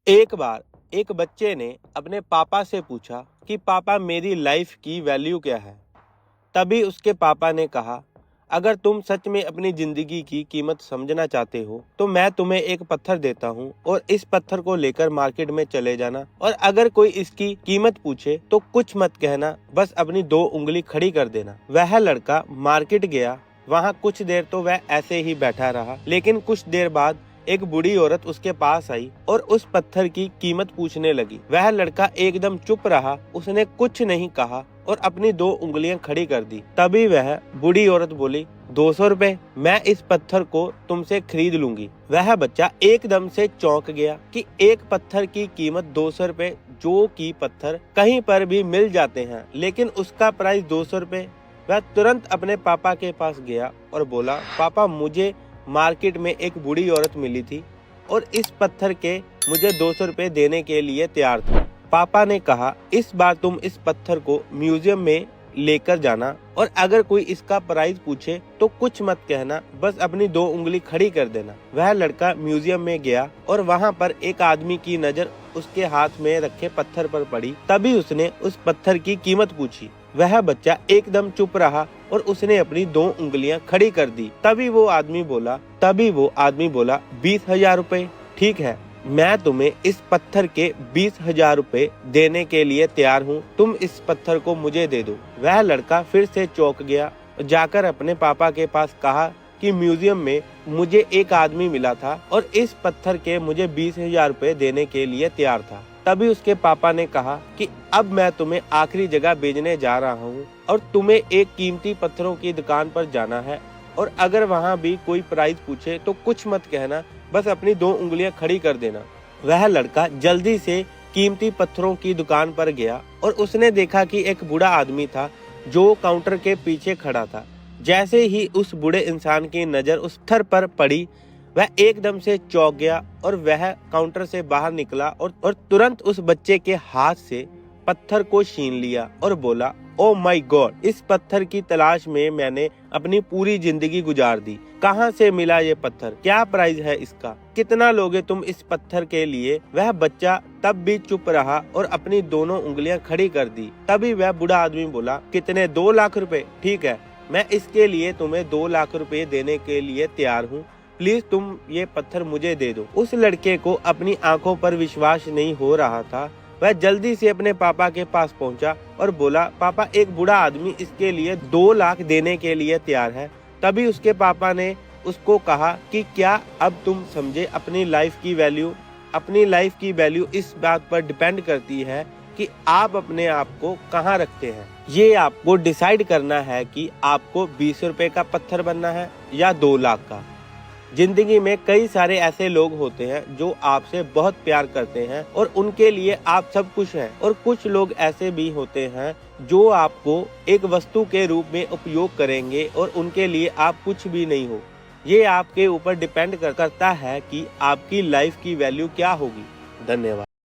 एक बार एक बच्चे ने अपने पापा से पूछा कि पापा मेरी लाइफ की वैल्यू क्या है। तभी उसके पापा ने कहा, अगर तुम सच में अपनी जिंदगी की कीमत समझना चाहते हो तो मैं तुम्हें एक पत्थर देता हूँ और इस पत्थर को लेकर मार्केट में चले जाना और अगर कोई इसकी कीमत पूछे तो कुछ मत कहना, बस अपनी दो उंगली खड़ी कर देना। वह लड़का मार्केट गया। वहाँ कुछ देर तो वह ऐसे ही बैठा रहा, लेकिन कुछ देर बाद एक बूढ़ी औरत उसके पास आई और उस पत्थर की कीमत पूछने लगी। वह लड़का एकदम चुप रहा, उसने कुछ नहीं कहा और अपनी दो उंगलियां खड़ी कर दी। तभी वह बूढ़ी औरत बोली, 200 रुपए, मैं इस पत्थर को तुमसे खरीद लूंगी। वह बच्चा एकदम से चौंक गया कि एक पत्थर की कीमत 200 रुपए, जो कि पत्थर कहीं पर भी मिल जाते हैं, लेकिन उसका प्राइस 200 रुपए। वह तुरंत अपने पापा के पास गया और बोला, पापा मुझे मार्केट में एक बूढ़ी औरत मिली थी और इस पत्थर के मुझे 200 रुपए देने के लिए तैयार था। पापा ने कहा, इस बार तुम इस पत्थर को म्यूजियम में लेकर जाना और अगर कोई इसका प्राइस पूछे तो कुछ मत कहना, बस अपनी दो उंगली खड़ी कर देना। वह लड़का म्यूजियम में गया और वहाँ पर एक आदमी की नजर उसके हाथ में रखे पत्थर पर पड़ी। तभी उसने उस पत्थर की कीमत पूछी। वह बच्चा एकदम चुप रहा और उसने अपनी दो उंगलियां खड़ी कर दी। तभी वो आदमी बोला 20,000 रुपए। ठीक है, मैं तुम्हें इस पत्थर के 20,000 रुपए देने के लिए तैयार हूँ, तुम इस पत्थर को मुझे दे दो। वह लड़का फिर से चौंक गया, जाकर अपने पापा के पास कहा कि म्यूजियम में मुझे एक आदमी मिला था और इस पत्थर के मुझे 20,000 रुपए देने के लिए तैयार था। तभी उसके पापा ने कहा कि अब मैं तुम्हें आखिरी जगह भेजने जा रहा हूँ और तुम्हें एक कीमती पत्थरों की दुकान पर जाना है और अगर वहाँ भी कोई प्राइस पूछे तो कुछ मत कहना, बस अपनी दो उंगलियां खड़ी कर देना। वह लड़का जल्दी से कीमती पत्थरों की दुकान पर गया और उसने देखा कि एक बूढ़ा आदमी था जो काउंटर के पीछे खड़ा था। जैसे ही उस बूढ़े इंसान की नजर उस पत्थर पर पड़ी, वह एकदम से चौंक गया और वह काउंटर से बाहर निकला और तुरंत उस बच्चे के हाथ से पत्थर को छीन लिया और बोला, ओ माय गॉड, इस पत्थर की तलाश में मैंने अपनी पूरी जिंदगी गुजार दी। कहाँ से मिला ये पत्थर? क्या प्राइस है इसका? कितना लोगे तुम इस पत्थर के लिए? वह बच्चा तब भी चुप रहा और अपनी दोनों उंगलियां खड़ी कर दी। तभी वह बूढ़ा आदमी बोला, कितने? 2 लाख रुपए। ठीक है, मैं इसके लिए तुम्हें 2 लाख रुपए देने के लिए तैयार हूँ, प्लीज तुम ये पत्थर मुझे दे दो। उस लड़के को अपनी आंखों पर विश्वास नहीं हो रहा था। वह जल्दी से अपने पापा के पास पहुंचा और बोला, पापा एक बूढ़ा आदमी इसके लिए 2 लाख देने के लिए तैयार है। तभी उसके पापा ने उसको कहा कि क्या अब तुम समझे अपनी लाइफ की वैल्यू? अपनी लाइफ की वैल्यू इस बात पर डिपेंड करती है कि आप अपने आप को कहाँ रखते हैं। ये आपको डिसाइड करना है कि आपको 20 रुपए का पत्थर बनना है या 2 लाख का। जिंदगी में कई सारे ऐसे लोग होते हैं जो आपसे बहुत प्यार करते हैं और उनके लिए आप सब कुछ हैं, और कुछ लोग ऐसे भी होते हैं जो आपको एक वस्तु के रूप में उपयोग करेंगे और उनके लिए आप कुछ भी नहीं हो। ये आपके ऊपर डिपेंड करता है कि आपकी लाइफ की वैल्यू क्या होगी। धन्यवाद।